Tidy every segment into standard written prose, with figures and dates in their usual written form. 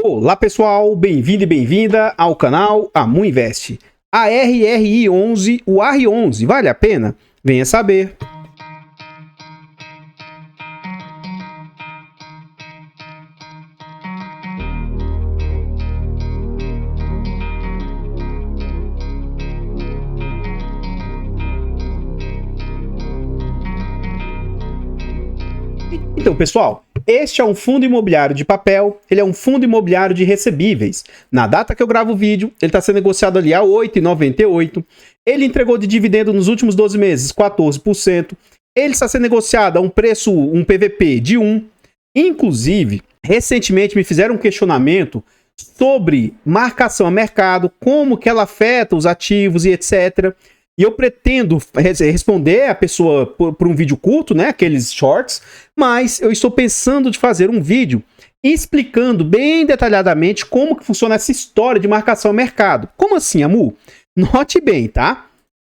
Olá pessoal, bem-vindo e bem-vinda ao canal Amu Invest. A RRI11, o AR11, vale a pena? Venha saber. Então, pessoal, este é um fundo imobiliário de papel, ele é um fundo imobiliário de recebíveis. Na data que eu gravo o vídeo, ele está sendo negociado ali a R$ 8,98. Ele entregou de dividendo nos últimos 12 meses 14%. Ele está sendo negociado a um preço, um PVP de 1. Inclusive, recentemente me fizeram um questionamento sobre marcação a mercado, como que ela afeta os ativos e etc. E eu pretendo responder a pessoa por um vídeo curto, né? Aqueles shorts. Mas eu estou pensando de fazer um vídeo explicando bem detalhadamente como que funciona essa história de marcação a mercado. Como assim, Amu? Note bem, tá?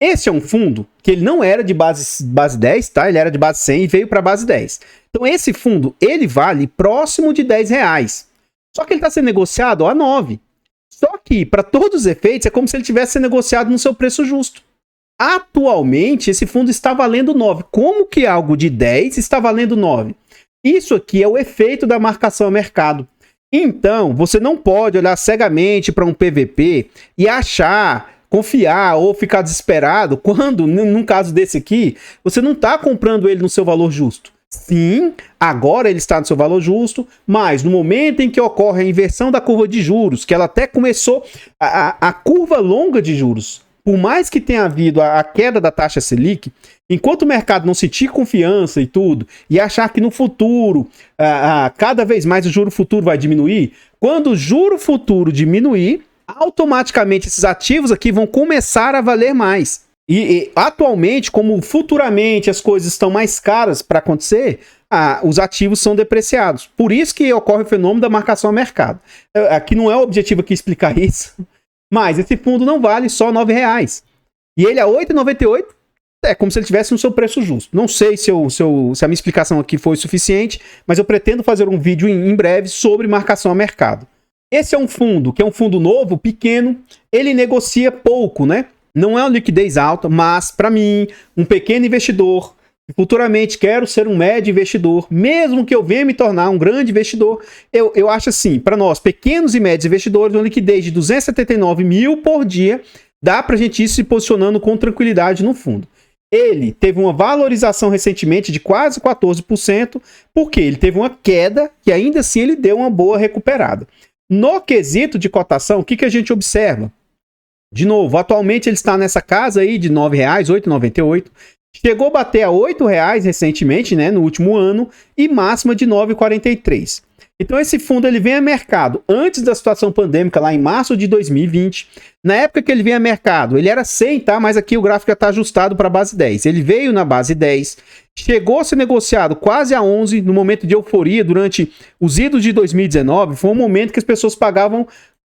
Esse é um fundo que ele não era de base 10, tá? Ele era de base 100 e veio para base 10. Então esse fundo, ele vale próximo de R$10. Só que ele está sendo negociado a 9. Só que, para todos os efeitos, é como se ele tivesse sendo negociado no seu preço justo. Atualmente, esse fundo está valendo 9. Como que algo de 10 está valendo 9? Isso aqui é o efeito da marcação a mercado. Então, você não pode olhar cegamente para um PVP e achar, confiar ou ficar desesperado quando, num caso desse aqui, você não está comprando ele no seu valor justo. Sim, agora ele está no seu valor justo, mas no momento em que ocorre a inversão da curva de juros, que ela até começou a curva longa de juros, por mais que tenha havido a queda da taxa Selic, enquanto o mercado não sentir confiança e tudo, e achar que no futuro, cada vez mais o juro futuro vai diminuir, quando o juro futuro diminuir, automaticamente esses ativos aqui vão começar a valer mais. E atualmente, como futuramente as coisas estão mais caras para acontecer, os ativos são depreciados. Por isso que ocorre o fenômeno da marcação a mercado. Aqui não é o objetivo aqui explicar isso. Mas esse fundo não vale só R$ 9,00. E ele a R$ 8,98 é como se ele tivesse no seu preço justo. Não sei se a minha explicação aqui foi suficiente, mas eu pretendo fazer um vídeo em breve sobre marcação a mercado. Esse é um fundo que é um fundo novo, pequeno, ele negocia pouco, né? Não é uma liquidez alta, mas para mim, um pequeno investidor, futuramente quero ser um médio investidor, mesmo que eu venha me tornar um grande investidor, eu acho assim, para nós, pequenos e médios investidores, uma liquidez de 279 mil por dia, dá para a gente ir se posicionando com tranquilidade no fundo. Ele teve uma valorização recentemente de quase 14%, porque ele teve uma queda que ainda assim ele deu uma boa recuperada. No quesito de cotação, o que a gente observa? De novo, atualmente ele está nessa casa aí de R$ 9,00, R$ 8,98. Chegou a bater a R$ 8,00 recentemente, né, no último ano, e máxima de R$ 9,43. Então esse fundo ele vem a mercado antes da situação pandêmica, lá em março de 2020. Na época que ele vem a mercado, ele era 100, tá? Mas aqui o gráfico já está ajustado para a base 10. Ele veio na base 10, chegou a ser negociado quase a 11, no momento de euforia, durante os idos de 2019, foi um momento que as pessoas pagavam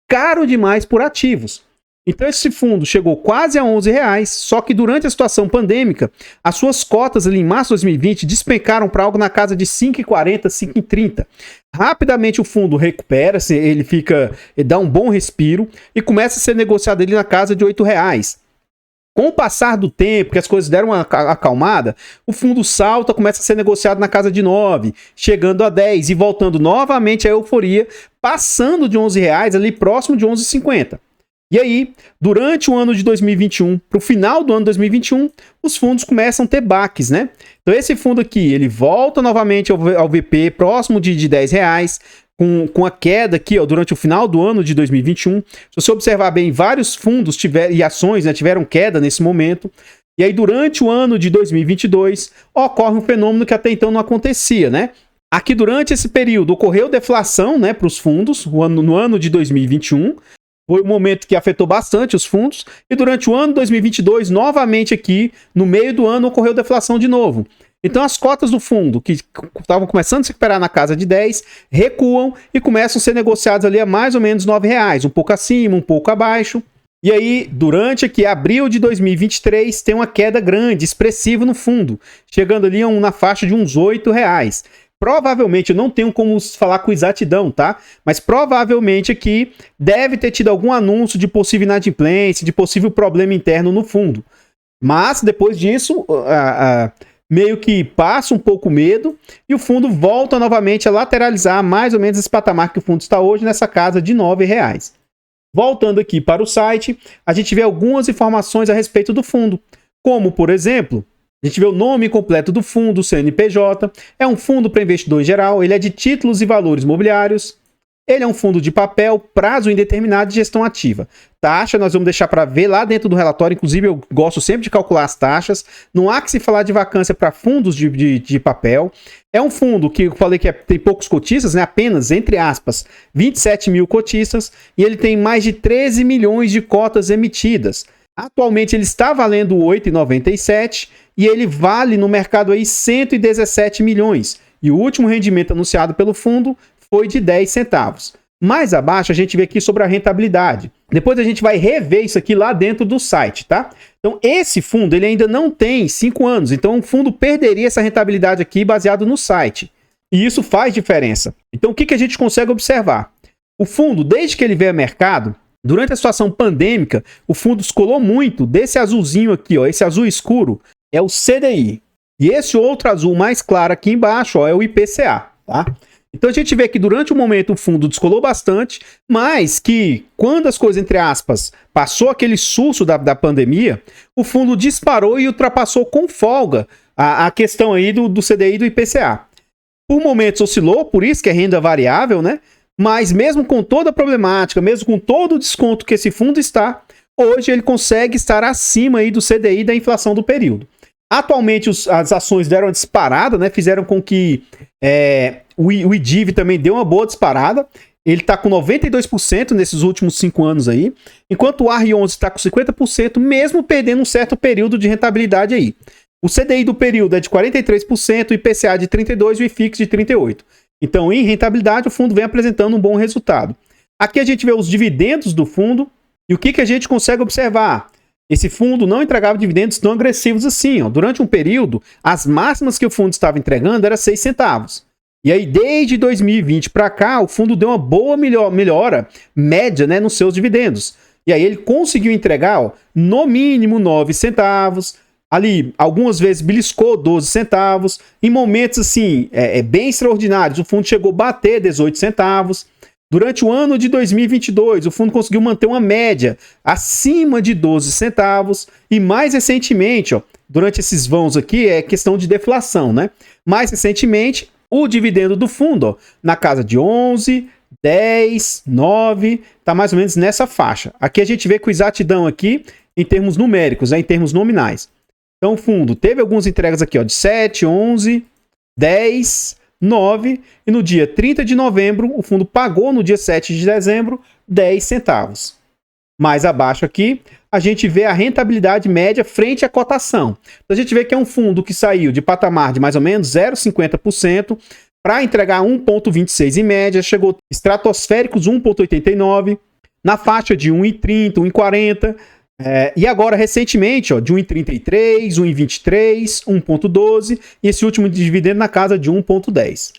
caro demais por ativos. Então esse fundo chegou quase a R$ 11,00, só que durante a situação pandêmica, as suas cotas ali em março de 2020 despencaram para algo na casa de 5,40, 5,30. Rapidamente o fundo recupera-se, ele dá um bom respiro e começa a ser negociado ali na casa de R$ 8,00. Com o passar do tempo, que as coisas deram uma acalmada, o fundo salta, começa a ser negociado na casa de 9, chegando a 10 e voltando novamente à euforia, passando de R$ 11,00 ali próximo de 11,50. E aí, durante o ano de 2021, para o final do ano de 2021, os fundos começam a ter baques, né? Então esse fundo aqui, ele volta novamente ao VP próximo de R$10, com a queda aqui, ó, durante o final do ano de 2021. Se você observar bem, vários fundos e ações, né, tiveram queda nesse momento. E aí, durante o ano de 2022, ocorre um fenômeno que até então não acontecia, né? Aqui, durante esse período, ocorreu deflação, né, para os fundos, no ano de 2021. Foi um momento que afetou bastante os fundos. E durante o ano de 2022, novamente aqui, no meio do ano, ocorreu deflação de novo. Então as cotas do fundo, que estavam começando a se recuperar na casa de 10, recuam e começam a ser negociadas ali a mais ou menos R$ 9,00, um pouco acima, um pouco abaixo. E aí, durante aqui, abril de 2023, tem uma queda grande, expressiva no fundo, chegando ali na faixa de uns R$ 8,00. Provavelmente, eu não tenho como falar com exatidão, tá? Mas provavelmente aqui deve ter tido algum anúncio de possível inadimplência, de possível problema interno no fundo. Mas depois disso, meio que passa um pouco o medo e o fundo volta novamente a lateralizar mais ou menos esse patamar que o fundo está hoje, nessa casa de R$ 9,00. Voltando aqui para o site, a gente vê algumas informações a respeito do fundo, como, por exemplo, a gente vê o nome completo do fundo, CNPJ, é um fundo para investidor em geral, ele é de títulos e valores imobiliários, ele é um fundo de papel, prazo indeterminado de gestão ativa. Taxa, nós vamos deixar para ver lá dentro do relatório, inclusive eu gosto sempre de calcular as taxas, não há que se falar de vacância para fundos de papel. É um fundo que eu falei que tem poucos cotistas, né? Apenas, entre aspas, 27 mil cotistas, e ele tem mais de 13 milhões de cotas emitidas. Atualmente ele está valendo R$ 8,97 e ele vale no mercado aí 117 milhões. E o último rendimento anunciado pelo fundo foi de 10 centavos. Mais abaixo a gente vê aqui sobre a rentabilidade. Depois a gente vai rever isso aqui lá dentro do site, tá? Então esse fundo ele ainda não tem 5 anos, então o fundo perderia essa rentabilidade aqui baseado no site. E isso faz diferença. Então o que a gente consegue observar? O fundo, desde que ele veio ao mercado, durante a situação pandêmica, o fundo descolou muito desse azulzinho aqui, ó, esse azul escuro é o CDI. E esse outro azul mais claro aqui embaixo, ó, é o IPCA, tá? Então a gente vê que durante o momento o fundo descolou bastante, mas que quando as coisas, entre aspas, passou aquele susto da pandemia, o fundo disparou e ultrapassou com folga a questão aí do CDI e do IPCA. Por momentos oscilou, por isso que é renda variável, né? Mas mesmo com toda a problemática, mesmo com todo o desconto que esse fundo está, hoje ele consegue estar acima aí do CDI da inflação do período. Atualmente as ações deram uma disparada, né? Fizeram com que o IDIV também deu uma boa disparada. Ele está com 92% nesses últimos 5 anos aí, enquanto o AR11 está com 50%, mesmo perdendo um certo período de rentabilidade aí. O CDI do período é de 43%, o IPCA de 32% e o IFIX de 38%. Então, em rentabilidade, o fundo vem apresentando um bom resultado. Aqui a gente vê os dividendos do fundo e o que a gente consegue observar. Esse fundo não entregava dividendos tão agressivos assim. Ó. Durante um período, as máximas que o fundo estava entregando eram 6 centavos. E aí, desde 2020 para cá, o fundo deu uma boa melhora média, né, nos seus dividendos. E aí ele conseguiu entregar, ó, no mínimo 9 centavos. Ali, algumas vezes beliscou 12 centavos. Em momentos assim, bem extraordinários, o fundo chegou a bater 18 centavos. Durante o ano de 2022, o fundo conseguiu manter uma média acima de 12 centavos. E mais recentemente, ó, durante esses vãos aqui, é questão de deflação, né? Mais recentemente, o dividendo do fundo, ó, na casa de 11, 10, 9, tá mais ou menos nessa faixa. Aqui a gente vê com exatidão aqui, em termos numéricos, né, em termos nominais. Então o fundo teve algumas entregas aqui, ó, de 7, 11, 10, 9 e no dia 30 de novembro o fundo pagou no dia 7 de dezembro 10 centavos. Mais abaixo aqui a gente vê a rentabilidade média frente à cotação. Então a gente vê que é um fundo que saiu de patamar de mais ou menos 0,50% para entregar 1,26 em média, chegou estratosféricos 1,89, na faixa de 1,30, 1,40. E agora, recentemente, ó, de 1,33, 1,23, 1,12 e esse último dividendo na casa de 1,10.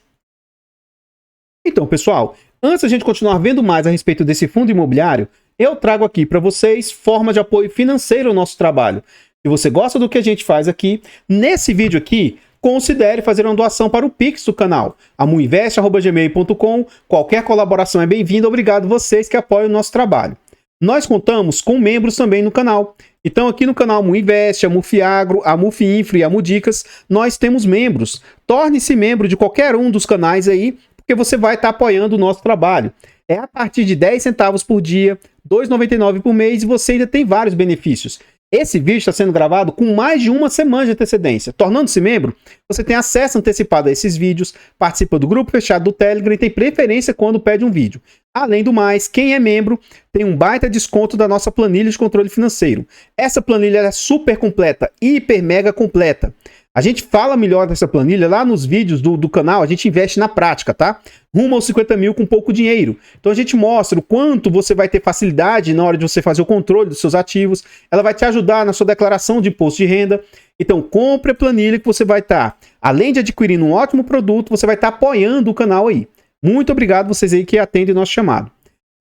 Então, pessoal, antes da gente continuar vendo mais a respeito desse fundo imobiliário, eu trago aqui para vocês forma de apoio financeiro ao nosso trabalho. Se você gosta do que a gente faz aqui, nesse vídeo aqui, considere fazer uma doação para o Pix do canal, amuinvest@gmail.com. Qualquer colaboração é bem-vinda. Obrigado vocês que apoiam o nosso trabalho. Nós contamos com membros também no canal. Então aqui no canal Amuinvest, Amufiagro, Amufinfra e Amudicas, nós temos membros. Torne-se membro de qualquer um dos canais aí, porque você vai estar apoiando o nosso trabalho. É a partir de 10 centavos por dia, R$ 2,99 por mês e você ainda tem vários benefícios. Esse vídeo está sendo gravado com mais de uma semana de antecedência. Tornando-se membro, você tem acesso antecipado a esses vídeos, participa do grupo fechado do Telegram e tem preferência quando pede um vídeo. Além do mais, quem é membro tem um baita desconto da nossa planilha de controle financeiro. Essa planilha é super completa, hiper mega completa. A gente fala melhor dessa planilha lá nos vídeos do canal, a gente investe na prática, tá? Rumo aos 50 mil com pouco dinheiro. Então a gente mostra o quanto você vai ter facilidade na hora de você fazer o controle dos seus ativos. Ela vai te ajudar na sua declaração de imposto de renda. Então compre a planilha que você vai estar, além de adquirir um ótimo produto, você vai estar apoiando o canal aí. Muito obrigado vocês aí que atendem o nosso chamado.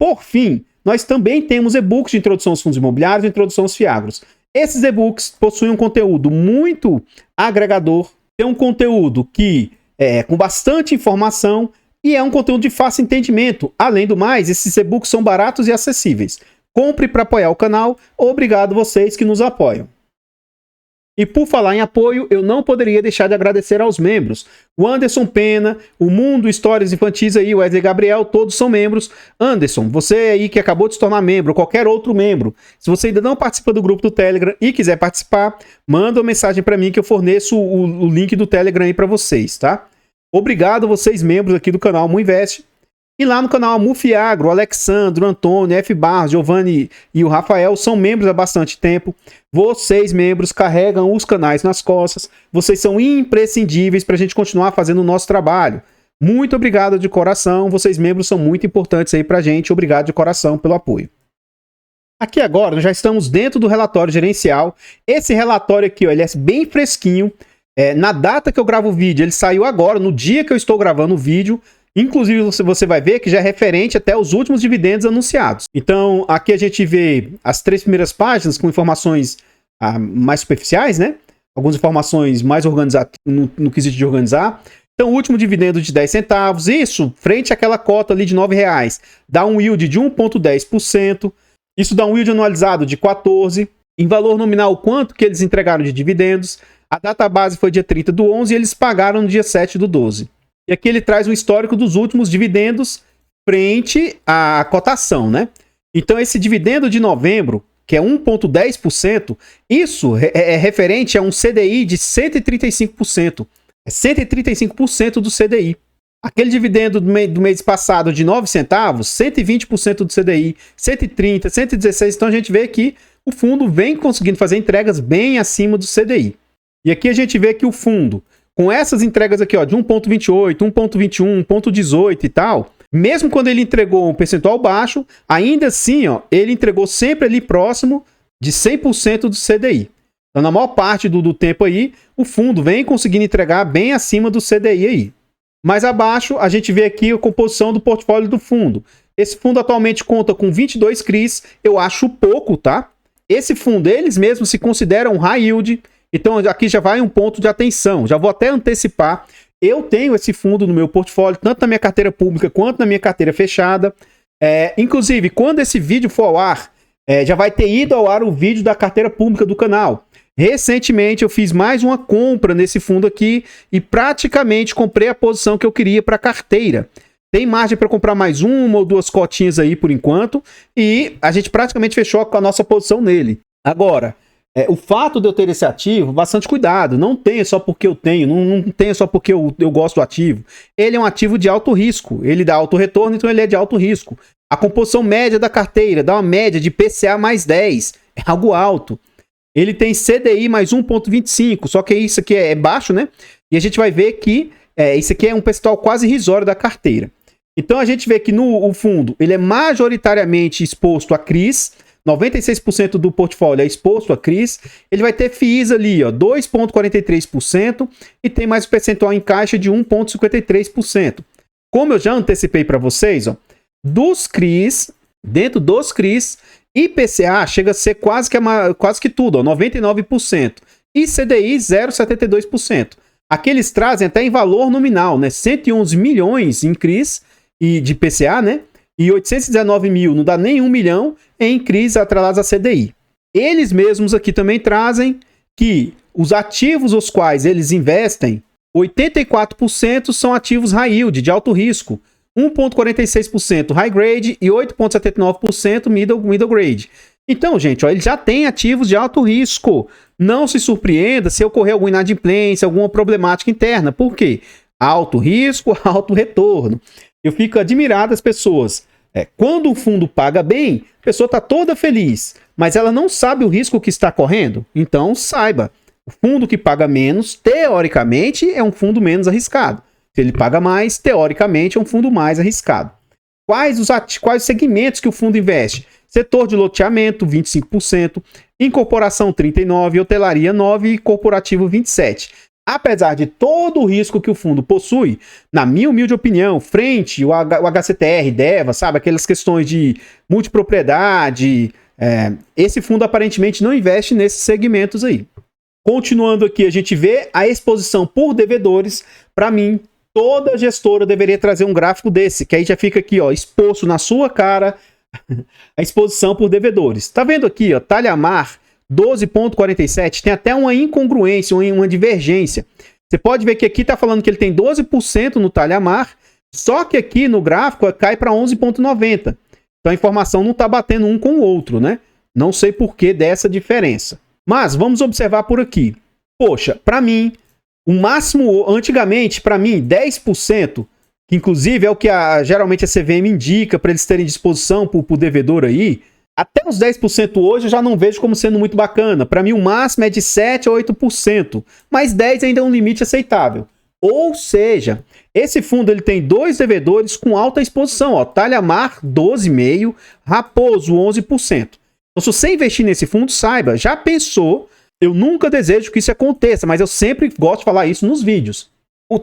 Por fim, nós também temos e-books de introdução aos fundos imobiliários e introdução aos fiagros. Esses e-books possuem um conteúdo muito agregador, tem um conteúdo que é com bastante informação e é um conteúdo de fácil entendimento. Além do mais, esses e-books são baratos e acessíveis. Compre para apoiar o canal. Obrigado vocês que nos apoiam. E por falar em apoio, eu não poderia deixar de agradecer aos membros. O Anderson Pena, o Mundo Histórias Infantis aí, o Wesley Gabriel, todos são membros. Anderson, você aí que acabou de se tornar membro, qualquer outro membro, se você ainda não participa do grupo do Telegram e quiser participar, manda uma mensagem para mim que eu forneço o link do Telegram aí para vocês, tá? Obrigado vocês membros aqui do canal Amuinvest. E lá no canal Amufiagro, o Alexandre, o Antônio, F. Barros, Giovanni e o Rafael são membros há bastante tempo. Vocês, membros, carregam os canais nas costas. Vocês são imprescindíveis para a gente continuar fazendo o nosso trabalho. Muito obrigado de coração. Vocês, membros, são muito importantes aí para a gente. Obrigado de coração pelo apoio. Aqui agora, nós já estamos dentro do relatório gerencial. Esse relatório aqui, ó, ele é bem fresquinho. Na data que eu gravo o vídeo, ele saiu agora, no dia que eu estou gravando o vídeo. Inclusive, você vai ver que já é referente até os últimos dividendos anunciados. Então, aqui a gente vê as 3 primeiras páginas com informações mais superficiais, né? Algumas informações mais organizadas no quesito de organizar. Então, o último dividendo de 10 centavos, isso frente àquela cota ali de R$ 9,00, dá um yield de 1,10%. Isso dá um yield anualizado de 14%. Em valor nominal, quanto que eles entregaram de dividendos? A data base foi dia 30/11 e eles pagaram no dia 7/12. E aqui ele traz um histórico dos últimos dividendos frente à cotação, né? Então esse dividendo de novembro, que é 1,10%, isso é referente a um CDI de 135%. É 135% do CDI. Aquele dividendo do mês passado de 9 centavos, 120% do CDI, 130, 116. Então a gente vê que o fundo vem conseguindo fazer entregas bem acima do CDI. E aqui a gente vê que o fundo, com essas entregas aqui, ó, de 1,28, 1,21, 1,18 e tal, mesmo quando ele entregou um percentual baixo, ainda assim, ó, ele entregou sempre ali próximo de 100% do CDI. Então, na maior parte do tempo aí, o fundo vem conseguindo entregar bem acima do CDI aí. Mais abaixo, a gente vê aqui a composição do portfólio do fundo. Esse fundo atualmente conta com 22 CRIs, eu acho pouco, tá? Esse fundo, eles mesmos se consideram high yield. Então aqui já vai um ponto de atenção, já vou até antecipar. Eu tenho esse fundo no meu portfólio, tanto na minha carteira pública quanto na minha carteira fechada. Inclusive, quando esse vídeo for ao ar, já vai ter ido ao ar o vídeo da carteira pública do canal. Recentemente eu fiz mais uma compra nesse fundo aqui e praticamente comprei a posição que eu queria para a carteira. Tem margem para comprar mais uma ou duas cotinhas aí por enquanto e a gente praticamente fechou com a nossa posição nele. Agora, o fato de eu ter esse ativo, bastante cuidado, não tenha só porque eu tenho, não tenha só porque eu gosto do ativo. Ele é um ativo de alto risco, ele dá alto retorno, então ele é de alto risco. A composição média da carteira dá uma média de PCA mais 10, é algo alto. Ele tem CDI mais 1,25, só que isso aqui é baixo, né? E a gente vai ver que isso aqui é um percentual quase irrisório da carteira. Então a gente vê que no fundo ele é majoritariamente exposto a CRIs, 96% do portfólio é exposto a CRIs, ele vai ter FIIs ali, ó, 2,43% e tem mais um percentual em caixa de 1,53%. Como eu já antecipei para vocês, ó, dos CRIs, dentro dos CRIs, IPCA chega a ser quase que tudo, ó, 99%, e CDI 0,72%. Aqui eles trazem até em valor nominal, né, 111 milhões em CRIs e de IPCA, né? E 819 mil, não dá nem 1 milhão em CRIs atrelados a CDI. Eles mesmos aqui também trazem que os ativos os quais eles investem, 84% são ativos high yield, de alto risco, 1,46% high grade e 8,79% middle grade. Então, gente, ó, ele já tem ativos de alto risco. Não se surpreenda se ocorrer alguma inadimplência, alguma problemática interna. Por quê? Alto risco, alto retorno. Eu fico admirado das pessoas. Quando o fundo paga bem, a pessoa está toda feliz, mas ela não sabe o risco que está correndo. Então, saiba, O fundo que paga menos, teoricamente, é um fundo menos arriscado. Se ele paga mais, teoricamente, é um fundo mais arriscado. Quais os segmentos que o fundo investe? Setor de loteamento, 25%, incorporação, 39%, hotelaria, 9% e corporativo, 27%. Apesar de todo o risco que o fundo possui, na minha humilde opinião, frente o HCTR, DEVA, sabe, aquelas questões de multipropriedade, esse fundo aparentemente não investe nesses segmentos aí. Continuando aqui, a gente vê a exposição por devedores. Para mim, toda gestora deveria trazer um gráfico desse, que aí já fica aqui, ó, exposto na sua cara a exposição por devedores. Tá vendo aqui, ó, Talhamar 12,47, tem até uma incongruência, uma divergência. Você pode ver que aqui tá falando que ele tem 12% no Talhamar, só que aqui no gráfico cai para 11,90. Então a informação não tá batendo um com o outro, né? Não sei por que dessa diferença. Mas vamos observar por aqui. Poxa, para mim, o máximo, antigamente, para mim, 10%, que inclusive é o que geralmente a CVM indica para eles terem disposição para o devedor aí, até os 10% hoje eu já não vejo como sendo muito bacana. Para mim o máximo é de 7% a 8%, mas 10% ainda é um limite aceitável. Ou seja, esse fundo ele tem dois devedores com alta exposição, ó, Talhamar 12,5%, Raposo 11%. Então se você investir nesse fundo, saiba, já pensou, eu nunca desejo que isso aconteça, mas eu sempre gosto de falar isso nos vídeos.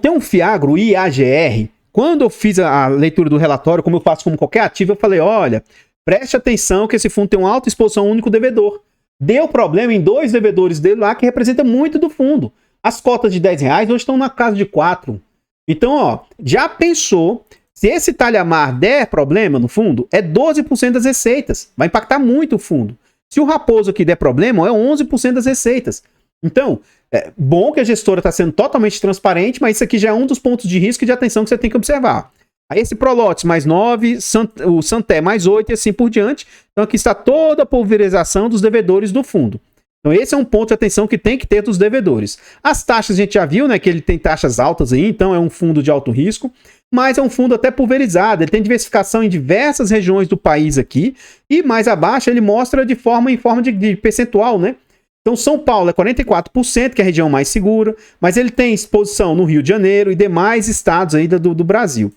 Tem um Fiagro IAGR, quando eu fiz a leitura do relatório, como eu faço como qualquer ativo, eu falei, olha, preste atenção que esse fundo tem uma alta exposição a um único devedor. Deu problema em dois devedores dele lá, que representa muito do fundo. As cotas de R$10 hoje estão na casa de 4. Então, ó, já pensou, se esse Talhamar der problema no fundo, é 12% das receitas. Vai impactar muito o fundo. Se o Raposo aqui der problema, é 11% das receitas. Então, é bom que a gestora está sendo totalmente transparente, mas isso aqui já é um dos pontos de risco e de atenção que você tem que observar. Aí esse Prolotes mais 9, o Santé mais 8 e assim por diante. Então aqui está toda a pulverização dos devedores do fundo. Então esse é um ponto de atenção que tem que ter dos devedores. As taxas a gente já viu, né, que ele tem taxas altas aí, então é um fundo de alto risco, mas é um fundo até pulverizado, ele tem diversificação em diversas regiões do país aqui, e mais abaixo ele mostra em forma de percentual, né? Então São Paulo é 44%, que é a região mais segura, mas ele tem exposição no Rio de Janeiro e demais estados aí do Brasil.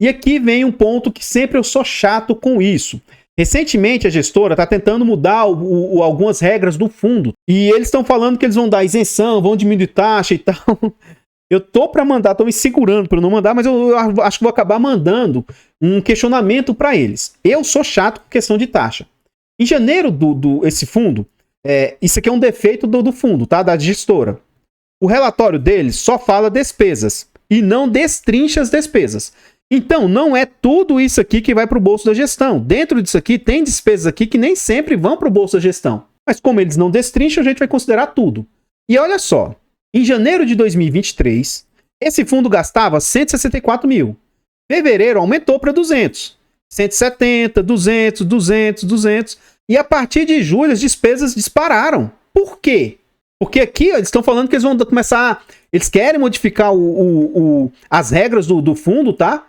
E aqui vem um ponto que sempre eu sou chato com isso. Recentemente a gestora está tentando mudar algumas regras do fundo. E eles estão falando que eles vão dar isenção, vão diminuir taxa e tal. Eu tô para mandar, tô me segurando para não mandar, mas eu acho que vou acabar mandando um questionamento para eles. Eu sou chato com questão de taxa. Em janeiro esse fundo, isso aqui é um defeito do fundo, tá? Da gestora. O relatório deles só fala despesas e não destrincha as despesas. Então, não é tudo isso aqui que vai para o bolso da gestão. Dentro disso aqui, tem despesas aqui que nem sempre vão para o bolso da gestão. Mas como eles não destrincham, a gente vai considerar tudo. E olha só, em janeiro de 2023, esse fundo gastava 164 mil. Fevereiro aumentou para 200. 170, 200, 200, 200. E a partir de julho, as despesas dispararam. Por quê? Porque aqui eles estão falando que eles vão começar... Eles querem modificar as regras do fundo, tá?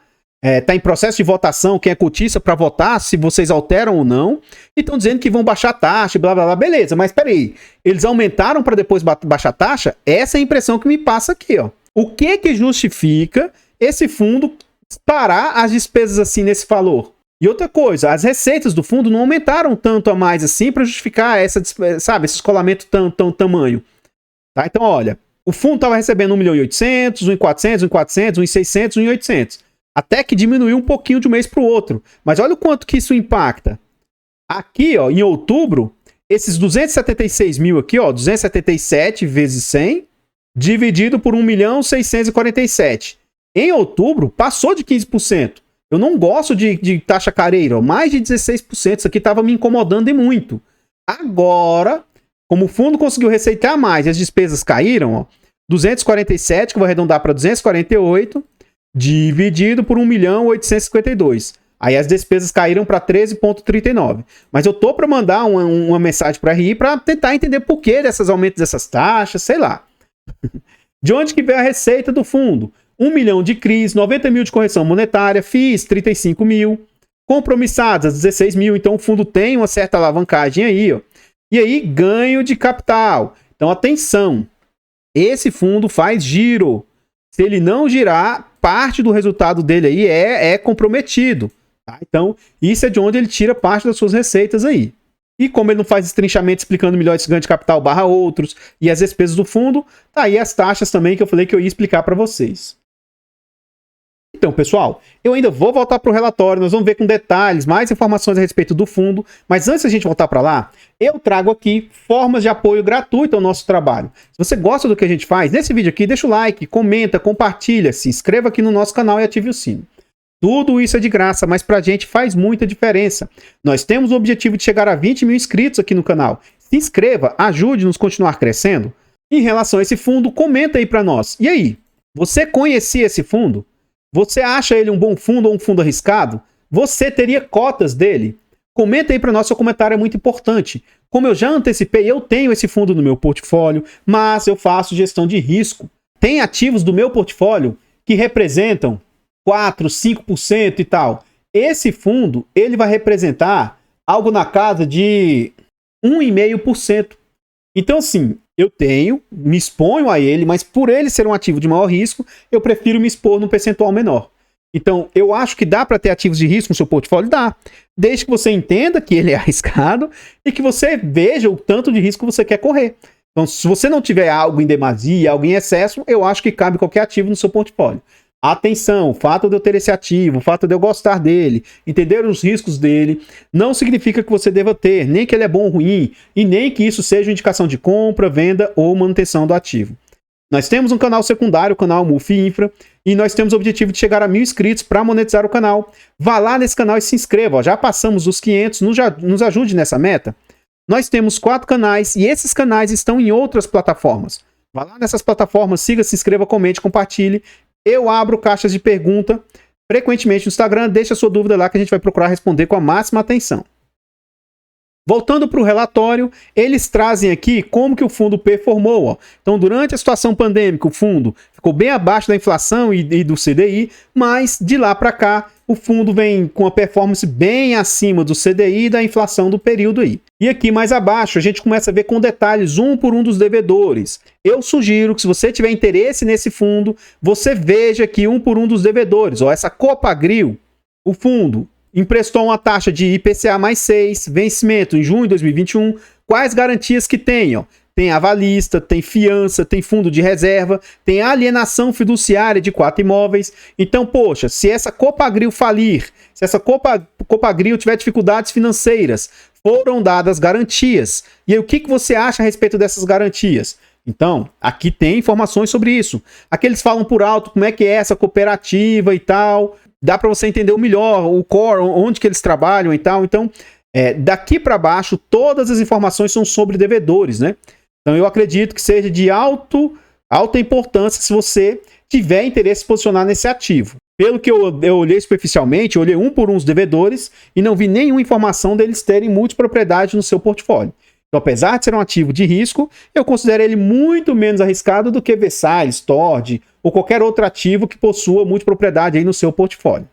Tá em processo de votação, quem é cotista para votar, se vocês alteram ou não. E estão dizendo que vão baixar a taxa, blá, blá, blá. Beleza, mas peraí. Eles aumentaram para depois baixar a taxa? Essa é a impressão que me passa aqui, ó. O que justifica esse fundo parar as despesas assim nesse valor? E outra coisa, as receitas do fundo não aumentaram tanto a mais assim para justificar esse escolamento tão tamanho. Tá? Então, olha, o fundo estava recebendo 1.800.000, 1.400.000, 1.400.000, 1.600.000, 1.800. Até que diminuiu um pouquinho de um mês para o outro. Mas olha o quanto que isso impacta. Aqui, ó, em outubro, esses 276 mil aqui, ó, 277 vezes 100, dividido por 1.647.000. Em outubro, passou de 15%. Eu não gosto de taxa careira, ó, mais de 16%. Isso aqui estava me incomodando e muito. Agora, como o fundo conseguiu receitar mais e as despesas caíram, ó, 247, que eu vou arredondar para 248, dividido por 1.852.000. Aí as despesas caíram para 13,39. Mas eu tô para mandar uma mensagem para a RI para tentar entender por que desses aumentos dessas taxas, sei lá. De onde que veio a receita do fundo? 1 milhão de CRIs, 90 mil de correção monetária, FIIs 35 mil, compromissadas 16 mil. Então o fundo tem uma certa alavancagem aí, ó. E aí ganho de capital. Então atenção. Esse fundo faz giro. Se ele não girar, parte do resultado dele aí é comprometido. Tá? Então, isso é de onde ele tira parte das suas receitas aí. E como ele não faz estrinchamento explicando melhor esse ganho de capital barra outros e as despesas do fundo, tá aí as taxas também que eu falei que eu ia explicar para vocês. Então, pessoal, eu ainda vou voltar para o relatório, nós vamos ver com detalhes, mais informações a respeito do fundo, mas antes da gente voltar para lá, eu trago aqui formas de apoio gratuito ao nosso trabalho. Se você gosta do que a gente faz, nesse vídeo aqui, deixa o like, comenta, compartilha, se inscreva aqui no nosso canal e ative o sino. Tudo isso é de graça, mas pra gente faz muita diferença. Nós temos o objetivo de chegar a 20 mil inscritos aqui no canal. Se inscreva, ajude-nos a continuar crescendo. Em relação a esse fundo, comenta aí pra nós. E aí, você conhecia esse fundo? Você acha ele um bom fundo ou um fundo arriscado? Você teria cotas dele? Comenta aí pra nós, seu comentário é muito importante. Como eu já antecipei, eu tenho esse fundo no meu portfólio, mas eu faço gestão de risco. Tem ativos do meu portfólio que representam 4, 5% e tal. Esse fundo, ele vai representar algo na casa de 1,5%. Então, assim, eu me exponho a ele, mas por ele ser um ativo de maior risco, eu prefiro me expor num percentual menor. Então, eu acho que dá para ter ativos de risco no seu portfólio? Dá. Desde que você entenda que ele é arriscado e que você veja o tanto de risco que você quer correr. Então, se você não tiver algo em demasia, algo em excesso, eu acho que cabe qualquer ativo no seu portfólio. Atenção, o fato de eu ter esse ativo, o fato de eu gostar dele, entender os riscos dele, não significa que você deva ter, nem que ele é bom ou ruim, e nem que isso seja indicação de compra, venda ou manutenção do ativo. Nós temos um canal secundário, o canal MUF Infra, e nós temos o objetivo de chegar a 1000 inscritos para monetizar o canal. Vá lá nesse canal e se inscreva, ó, já passamos os 500, nos ajude nessa meta. Nós temos 4 canais e esses canais estão em outras plataformas. Vá lá nessas plataformas, siga, se inscreva, comente, compartilhe. Eu abro caixas de pergunta frequentemente no Instagram, deixa sua dúvida lá que a gente vai procurar responder com a máxima atenção. Voltando para o relatório, eles trazem aqui como que o fundo performou. Ó. Então, durante a situação pandêmica, o fundo ficou bem abaixo da inflação e do CDI, mas de lá para cá, o fundo vem com a performance bem acima do CDI e da inflação do período aí. E aqui mais abaixo, a gente começa a ver com detalhes um por um dos devedores. Eu sugiro que se você tiver interesse nesse fundo, você veja aqui um por um dos devedores. Ó, essa Copagril, o fundo emprestou uma taxa de IPCA mais 6, vencimento em junho de 2021. Quais garantias que tem? Ó? Tem avalista, tem fiança, tem fundo de reserva, tem alienação fiduciária de 4 imóveis. Então, poxa, se essa Copagril falir, se essa Copagril tiver dificuldades financeiras, foram dadas garantias. E aí, o que você acha a respeito dessas garantias? Então, aqui tem informações sobre isso. Aqui eles falam por alto como é que é essa cooperativa e tal. Dá para você entender melhor o core, onde que eles trabalham e tal. Então, daqui para baixo, todas as informações são sobre devedores, né? Então, eu acredito que seja de alta importância se você tiver interesse em se posicionar nesse ativo. Pelo que eu olhei superficialmente, eu olhei um por um os devedores e não vi nenhuma informação deles terem multipropriedade no seu portfólio. Então, apesar de ser um ativo de risco, eu considero ele muito menos arriscado do que Versalhes, Tord ou qualquer outro ativo que possua multipropriedade aí no seu portfólio.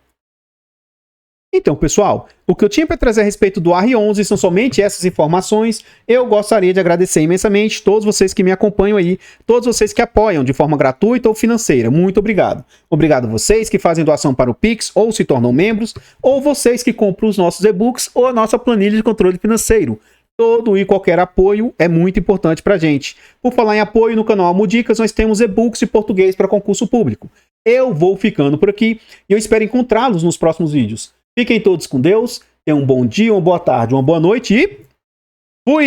Então, pessoal, o que eu tinha para trazer a respeito do AR11 são somente essas informações. Eu gostaria de agradecer imensamente todos vocês que me acompanham aí, todos vocês que apoiam de forma gratuita ou financeira. Muito obrigado. Obrigado a vocês que fazem doação para o Pix ou se tornam membros, ou vocês que compram os nossos e-books ou a nossa planilha de controle financeiro. Todo e qualquer apoio é muito importante para a gente. Por falar em apoio, no canal Almudicas nós temos e-books de português para concurso público. Eu vou ficando por aqui e eu espero encontrá-los nos próximos vídeos. Fiquem todos com Deus, tenham um bom dia, uma boa tarde, uma boa noite e... fui!